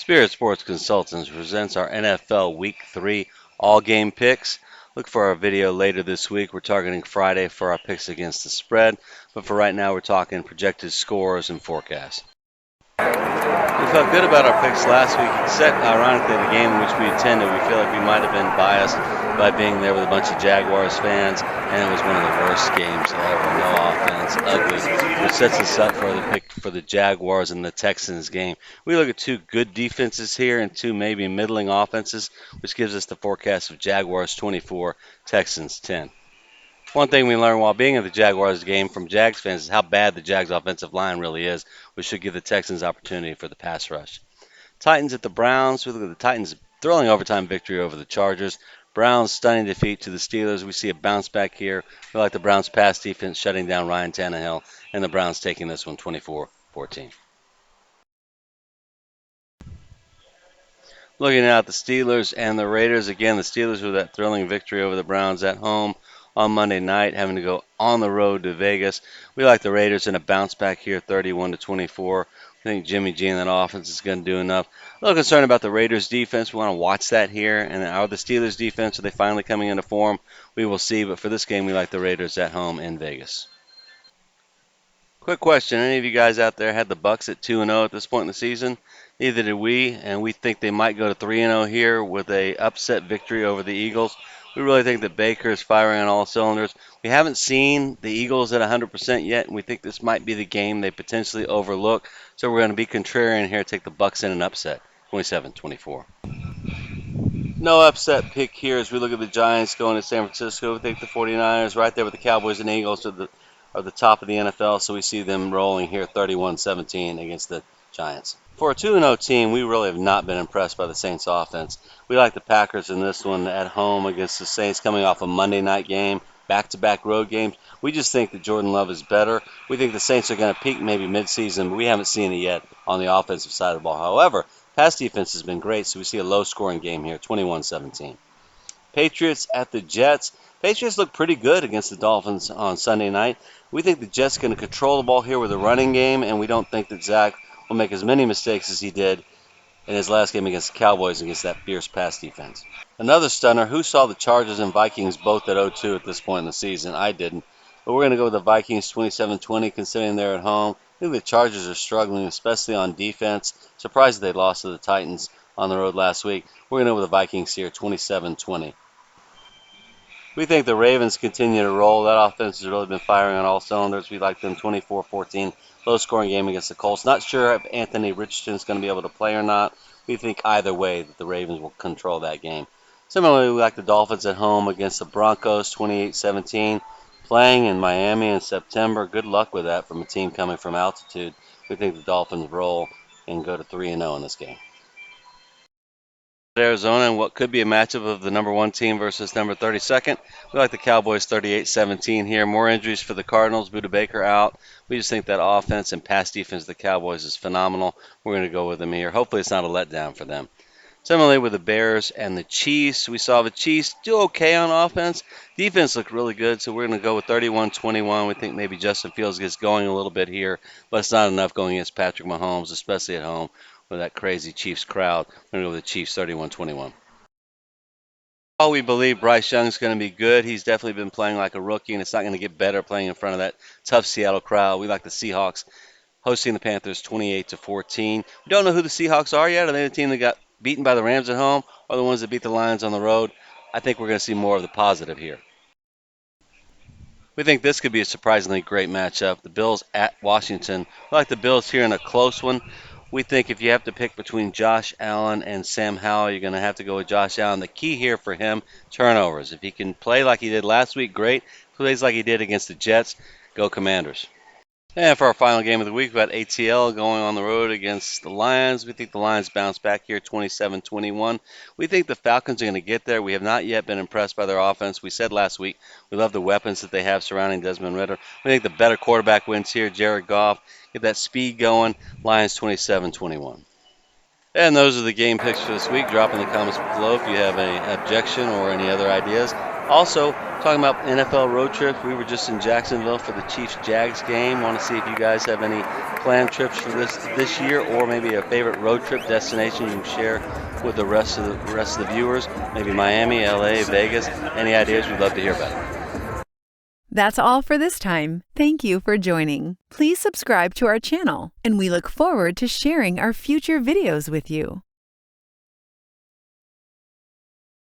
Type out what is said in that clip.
Spirit Sports Consultants presents our NFL Week 3 all-game picks. Look for our video later this week. We're targeting Friday for our picks against the spread, but for right now we're talking projected scores and forecasts. We felt good about our picks last week, except ironically the game in which we attended. We feel like we might have been biased by being there with a bunch of Jaguars fans, and it was one of the worst games ever. No offense, ugly, which sets us up for the pick for the Jaguars and the Texans game. We look at two good defenses here and two maybe middling offenses, which gives us the forecast of Jaguars 24, Texans 10. One thing we learned while being at the Jaguars game from Jags fans is how bad the Jags offensive line really is, which should give the Texans opportunity for the pass rush. Titans at the Browns. We look at the Titans' thrilling overtime victory over the Chargers. Browns' stunning defeat to the Steelers. We see a bounce back here. We like the Browns' pass defense shutting down Ryan Tannehill, and the Browns taking this one 24-14. Looking at the Steelers and the Raiders, again, the Steelers with that thrilling victory over the Browns at home on Monday night, having to go on the road to Vegas. We like the Raiders in a bounce back here, 31-24. I think Jimmy G and that offense is going to do enough. A little concerned about the Raiders defense. We want to watch that here. And are the Steelers defense, are they finally coming into form? We will see. But for this game, we like the Raiders at home in Vegas. Quick question. Any of you guys out there had the Bucs at 2-0 at this point in the season? Neither did we, and we think they might go to 3-0 here with a upset victory over the Eagles. We really think that Baker is firing on all cylinders. We haven't seen the Eagles at 100% yet, and we think this might be the game they potentially overlook. So we're going to be contrarian here, take the Bucs in an upset, 27-24. No upset pick here as we look at the Giants going to San Francisco. We think the 49ers right there with the Cowboys and Eagles are the top of the NFL, so we see them rolling here 31-17 against the Giants. For a 2-0 team, we really have not been impressed by the Saints offense. We like the Packers in this one at home against the Saints coming off a Monday night game, back-to-back road games. We just think that Jordan Love is better. We think the Saints are going to peak maybe midseason, but we haven't seen it yet on the offensive side of the ball. However, pass defense has been great, so we see a low-scoring game here, 21-17. Patriots at the Jets. Patriots look pretty good against the Dolphins on Sunday night. We think the Jets are going to control the ball here with a running game, and we don't think that Zach will make as many mistakes as he did in his last game against the Cowboys against that fierce pass defense. Another stunner, who saw the Chargers and Vikings both at 0-2 at this point in the season? I didn't. But we're going to go with the Vikings 27-20 considering they're at home. I think the Chargers are struggling, especially on defense. Surprised they lost to the Titans on the road last week. We're going to go with the Vikings here, 27-20. We think the Ravens continue to roll. That offense has really been firing on all cylinders. We like them 24-14. Low-scoring game against the Colts. Not sure if Anthony Richardson is going to be able to play or not. We think either way that the Ravens will control that game. Similarly, we like the Dolphins at home against the Broncos 28-17. Playing in Miami in September. Good luck with that from a team coming from altitude. We think the Dolphins roll and go to 3-0 in this game. Arizona and what could be a matchup of the number 1 team versus number 32nd. We like the Cowboys 38-17 here. More injuries for the Cardinals. Budda Baker out. We just think that offense and pass defense of the Cowboys is phenomenal. We're going to go with them here. Hopefully it's not a letdown for them. Similarly with the Bears and the Chiefs, we saw the Chiefs do okay on offense. Defense looked really good, so we're going to go with 31-21. We think maybe Justin Fields gets going a little bit here, but it's not enough going against Patrick Mahomes, especially at home with that crazy Chiefs crowd. We're going to go with the Chiefs 31-21. All we believe Bryce Young's going to be good. He's definitely been playing like a rookie, and it's not going to get better playing in front of that tough Seattle crowd. We like the Seahawks hosting the Panthers 28-14. We don't know who the Seahawks are yet. Are they the team that got beaten by the Rams at home or the ones that beat the Lions on the road? I think we're going to see more of the positive here. We think this could be a surprisingly great matchup. The Bills at Washington. We like the Bills here in a close one. We think if you have to pick between Josh Allen and Sam Howell, you're going to have to go with Josh Allen. The key here for him, turnovers. If he can play like he did last week, great. If he plays like he did against the Jets, go Commanders. And for our final game of the week, we've got ATL going on the road against the Lions. We think the Lions bounce back here 27-21. We think the Falcons are going to get there. We have not yet been impressed by their offense. We said last week we love the weapons that they have surrounding Desmond Ridder. We think the better quarterback wins here, Jared Goff. Get that speed going. Lions 27-21. And those are the game picks for this week. Drop in the comments below if you have any objection or any other ideas. Also, talking about NFL road trips, we were just in Jacksonville for the Chiefs-Jags game. Want to see if you guys have any planned trips for this year, or maybe a favorite road trip destination you can share with the rest of the viewers. Maybe Miami, LA, Vegas. Any ideas? We'd love to hear about it. That's all for this time. Thank you for joining. Please subscribe to our channel, and we look forward to sharing our future videos with you.